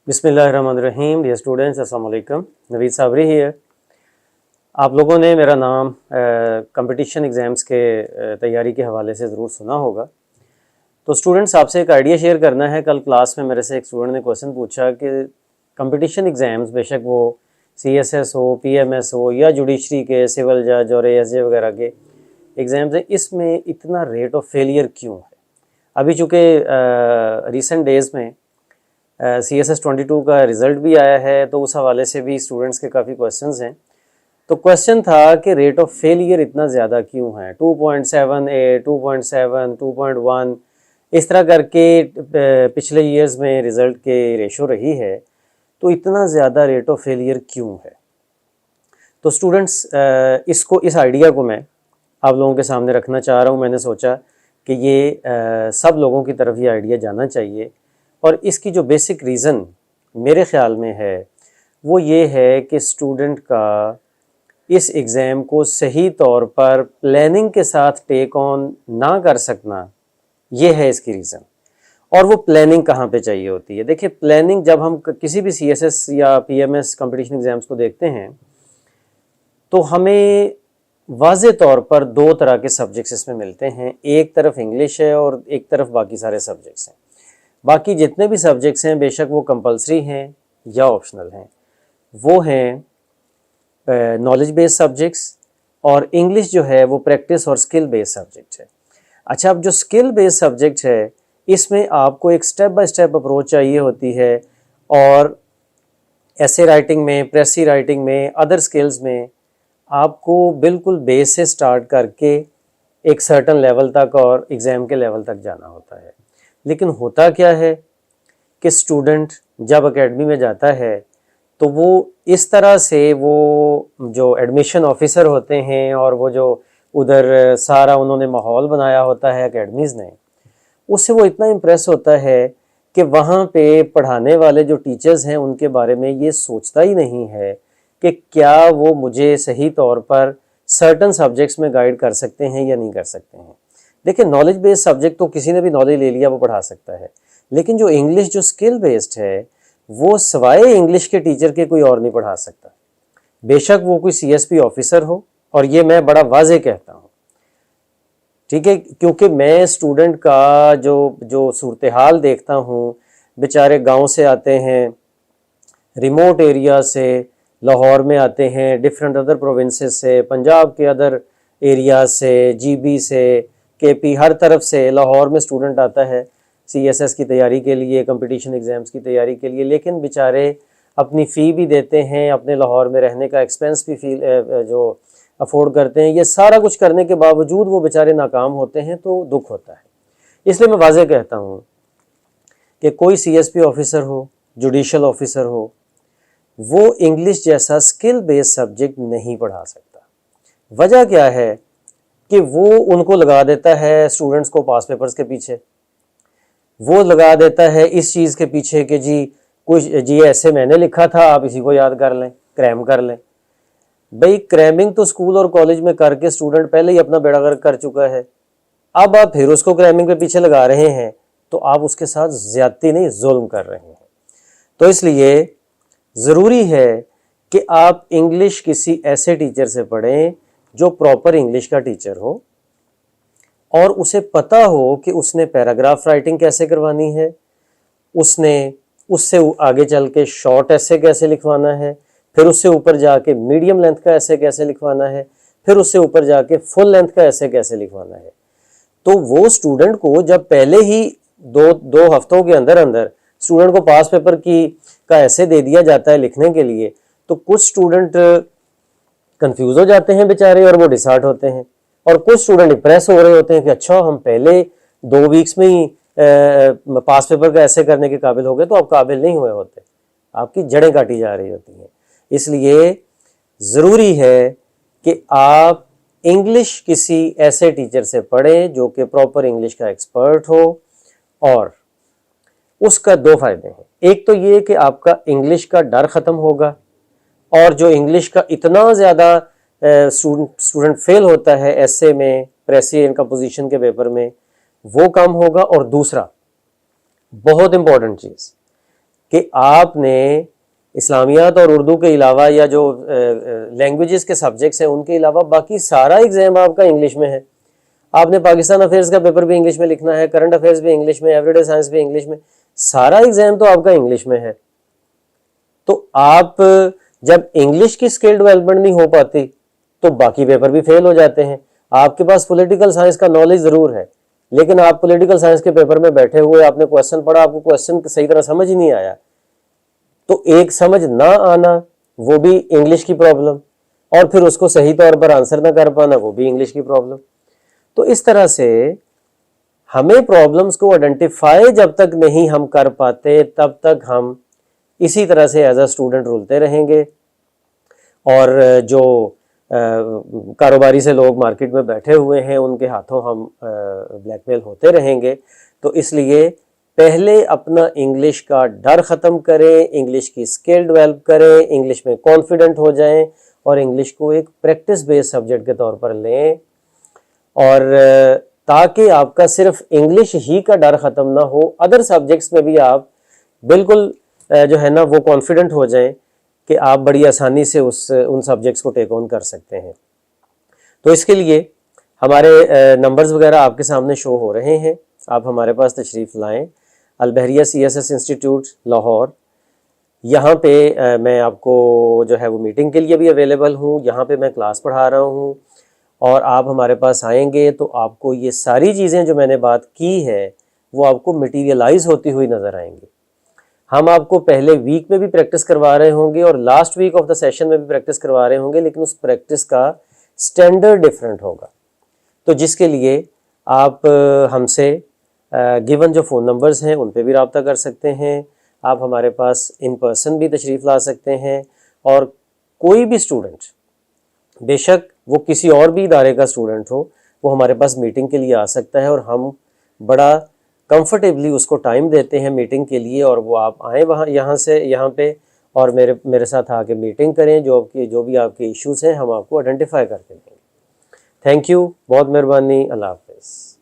बिस्मिल्लाहिर्रहमानिर्रहीम। Dear students, अस्सलाम वालेकुम। नवीद साबरी है। आप लोगों ने मेरा नाम कंपटीशन एग्ज़ाम्स के तैयारी के हवाले से ज़रूर सुना होगा। तो स्टूडेंट्स, आपसे एक आइडिया शेयर करना है। कल क्लास में मेरे से एक स्टूडेंट ने क्वेश्चन पूछा कि कंपटीशन एग्ज़ाम्स, बेशक वो CSS हो, PMS हो या जुडिशरी के सिविल जज और ASJ वगैरह के एग्ज़ाम्स हैं, इसमें इतना रेट ऑफ फेलियर क्यों है? अभी चूँकि रिसेंट डेज़ में CSS 22 का रिज़ल्ट भी आया है, तो उस हवाले से भी स्टूडेंट्स के काफ़ी क्वेश्चंस हैं। तो क्वेश्चन था कि रेट ऑफ फेलियर इतना ज़्यादा क्यों है? 2.78, 2.7, 2.1 इस तरह करके पिछले ईयर्स में रिज़ल्ट के रेशो रही है। तो इतना ज़्यादा रेट ऑफ फेलियर क्यों है? तो स्टूडेंट्स, इस आइडिया को मैं आप लोगों के सामने रखना चाह रहा हूँ। मैंने सोचा कि ये सब लोगों की तरफ ये आइडिया जाना चाहिए, और इसकी जो बेसिक रीज़न मेरे ख़्याल में है वो ये है कि स्टूडेंट का इस एग्ज़ाम को सही तौर पर प्लानिंग के साथ टेक ऑन ना कर सकना, ये है इसकी रीज़न। और वो प्लानिंग कहाँ पे चाहिए होती है? देखिए, प्लानिंग जब हम किसी भी CSS या PMS कंपटीशन एग्ज़ाम्स को देखते हैं तो हमें वाज़े तौर पर दो तरह के सब्जेक्ट्स इसमें मिलते हैं। एक तरफ इंग्लिश है और एक तरफ बाकी सारे सब्जेक्ट्स हैं। बाकी जितने भी सब्जेक्ट्स हैं, बेशक वो कंपलसरी हैं या ऑप्शनल हैं, वो हैं नॉलेज बेस्ड सब्जेक्ट्स, और इंग्लिश जो है वो प्रैक्टिस और स्किल बेस्ड सब्जेक्ट है। अच्छा, अब जो स्किल बेस्ड सब्जेक्ट है, इसमें आपको एक स्टेप बाय स्टेप अप्रोच चाहिए होती है, और ऐसे राइटिंग में, प्रेसी राइटिंग में, अदर स्किल्स में आपको बिल्कुल बेस से स्टार्ट करके एक सर्टन लेवल तक और एग्ज़ाम के लेवल तक जाना होता है। लेकिन होता क्या है कि स्टूडेंट जब एकेडमी में जाता है तो वो इस तरह से, वो जो एडमिशन ऑफिसर होते हैं और वो जो उधर सारा उन्होंने माहौल बनाया होता है एकेडमीज़ ने, उससे वो इतना इम्प्रेस होता है कि वहाँ पे पढ़ाने वाले जो टीचर्स हैं उनके बारे में ये सोचता ही नहीं है कि क्या वो मुझे सही तौर पर सर्टन सब्जेक्ट्स में गाइड कर सकते हैं या नहीं कर सकते हैं। देखिए, नॉलेज बेस्ड सब्जेक्ट तो किसी ने भी नॉलेज ले लिया वो पढ़ा सकता है, लेकिन जो इंग्लिश जो स्किल बेस्ड है वो सवाए इंग्लिश के टीचर के कोई और नहीं पढ़ा सकता, बेशक वो कोई CSP ऑफिसर हो। और ये मैं बड़ा वाज़े कहता हूँ, ठीक है, क्योंकि मैं स्टूडेंट का जो सूरत हाल देखता हूँ, बेचारे गांव से आते हैं, रिमोट एरिया से, लाहौर में आते हैं, डिफरेंट अदर प्रोविंसेस से, पंजाब के अदर एरिया से, GB से, KP, हर तरफ से लाहौर में स्टूडेंट आता है CSS की तैयारी के लिए, कंपटीशन एग्ज़ाम्स की तैयारी के लिए। लेकिन बेचारे अपनी फ़ी भी देते हैं, अपने लाहौर में रहने का एक्सपेंस भी जो अफोर्ड करते हैं, ये सारा कुछ करने के बावजूद वो बेचारे नाकाम होते हैं, तो दुख होता है। इसलिए मैं वाज़े कहता हूँ कि कोई CSP ऑफिसर हो, जुडिशल ऑफिसर हो, वो इंग्लिश जैसा स्किल बेस्ड सब्जेक्ट नहीं पढ़ा सकता। वजह क्या है कि वो उनको लगा देता है स्टूडेंट्स को पास पेपर्स के पीछे, वो लगा देता है इस चीज़ के पीछे कि जी ऐसे मैंने लिखा था, आप इसी को याद कर लें, क्रैम कर लें। भाई, क्रैमिंग तो स्कूल और कॉलेज में करके स्टूडेंट पहले ही अपना बेड़ा गर्क कर चुका है। अब आप फिर उसको क्रैमिंग के पीछे लगा रहे हैं, तो आप उसके साथ ज़्यादती नहीं, जुल्म कर रहे हैं। तो इसलिए ज़रूरी है कि आप इंग्लिश किसी ऐसे टीचर से पढ़ें जो प्रॉपर इंग्लिश का टीचर हो, और उसे पता हो कि उसने पैराग्राफ राइटिंग कैसे करवानी है, उससे आगे चल के शॉर्ट ऐसे कैसे लिखवाना है, फिर उससे ऊपर जाके मीडियम लेंथ का ऐसे कैसे लिखवाना है, फिर उससे ऊपर जाके फुल लेंथ का ऐसे कैसे लिखवाना है। तो वो स्टूडेंट को जब पहले ही दो हफ्तों के अंदर अंदर स्टूडेंट को पास पेपर का ऐसे दे दिया जाता है लिखने के लिए, तो कुछ स्टूडेंट कंफ्यूज हो जाते हैं बेचारे और वो डिसहार्ट होते हैं, और कुछ स्टूडेंट इंप्रेस हो रहे होते हैं कि अच्छा, हम पहले 2 वीक्स में ही पास पेपर का ऐसे करने के काबिल हो गए। तो आप काबिल नहीं हुए होते, आपकी जड़ें काटी जा रही होती हैं। इसलिए ज़रूरी है कि आप इंग्लिश किसी ऐसे टीचर से पढ़ें जो कि प्रॉपर इंग्लिश का एक्सपर्ट हो, और उसका 2 फ़ायदे हैं। एक तो ये कि आपका इंग्लिश का डर ख़त्म होगा, और जो इंग्लिश का इतना ज़्यादा स्टूडेंट फेल होता है ऐसे में, प्रेसी एंड कंपोजिशन के पेपर में, वो कम होगा। और दूसरा बहुत इंपॉर्टेंट चीज़ کہ آپ نے اسلامیات اور اردو کے علاوہ یا جو لینگویجز کے سبجیکٹس ہیں ان کے علاوہ باقی سارا ایگزام آپ کا انگلش میں ہے. آپ نے پاکستان افیئرس کا پیپر بھی انگلش میں لکھنا ہے, کرنٹ افیئرس بھی انگلش میں, ایوری ڈے سائنس بھی انگلش میں, سارا ایگزام تو آپ کا انگلش میں ہے. تو آپ جب انگلش کی اسکل ڈیولپمنٹ نہیں ہو پاتی تو باقی پیپر بھی فیل ہو جاتے ہیں. آپ کے پاس پولیٹیکل سائنس کا نالج ضرور ہے, لیکن آپ پولیٹیکل سائنس کے پیپر میں بیٹھے ہوئے آپ نے کویسچن پڑھا, آپ کو کویسچن صحیح طرح سمجھ ہی نہیں آیا, تو ایک سمجھ نہ آنا وہ بھی انگلش کی پرابلم, اور پھر اس کو صحیح طور پر آنسر نہ کر پانا وہ بھی انگلش کی پرابلم. تو اس طرح سے ہمیں پرابلمس کو آئیڈینٹیفائی جب تک نہیں ہم کر پاتے تب تک ہم اسی طرح سے ایز اے اسٹوڈنٹ رولتے رہیں گے, اور جو کاروباری سے لوگ مارکیٹ میں بیٹھے ہوئے ہیں ان کے ہاتھوں ہم بلیک میل ہوتے رہیں گے. تو اس لیے پہلے اپنا انگلش کا ڈر ختم کریں, انگلش کی اسکل ڈیولپ کریں, انگلش میں کانفیڈنٹ ہو جائیں, اور انگلش کو ایک پریکٹس بیس سبجیکٹ کے طور پر لیں, اور تاکہ آپ کا صرف انگلش ہی کا ڈر ختم نہ ہو, ادر سبجیکٹس میں بھی آپ بالکل جو ہے نا وہ کانفیڈنٹ ہو جائیں کہ آپ بڑی آسانی سے ان سبجیکٹس کو ٹیک آن کر سکتے ہیں. تو اس کے لیے ہمارے نمبرز وغیرہ آپ کے سامنے شو ہو رہے ہیں, آپ ہمارے پاس تشریف لائیں. البحریہ CSS انسٹیٹیوٹ لاہور, یہاں پہ میں آپ کو جو ہے وہ میٹنگ کے لیے بھی اویلیبل ہوں, یہاں پہ میں کلاس پڑھا رہا ہوں, اور آپ ہمارے پاس آئیں گے تو آپ کو یہ ساری چیزیں جو میں نے بات کی ہے وہ آپ کو مٹیریلائز ہوتی ہوئی نظر آئیں گی. ہم آپ کو پہلے ویک میں بھی پریکٹس کروا رہے ہوں گے اور last week of the session میں بھی پریکٹس کروا رہے ہوں گے, لیکن اس پریکٹس کا سٹینڈرڈ ڈیفرنٹ ہوگا. تو جس کے لیے آپ ہم سے گیون جو فون نمبرز ہیں ان پہ بھی رابطہ کر سکتے ہیں, آپ ہمارے پاس ان پرسن بھی تشریف لا سکتے ہیں, اور کوئی بھی اسٹوڈنٹ بے شک وہ کسی اور بھی ادارے کا اسٹوڈنٹ ہو وہ ہمارے پاس میٹنگ کے لیے آ سکتا ہے, اور ہم بڑا کمفرٹیبلی اس کو ٹائم دیتے ہیں میٹنگ کے لیے, اور وہ آپ آئیں وہاں یہاں پہ اور میرے ساتھ آ کے میٹنگ کریں, جو بھی آپ کے ایشوز ہیں ہم آپ کو آئیڈینٹیفائی کر کے دیں گے. تھینک یو, بہت مہربانی, اللہ حافظ.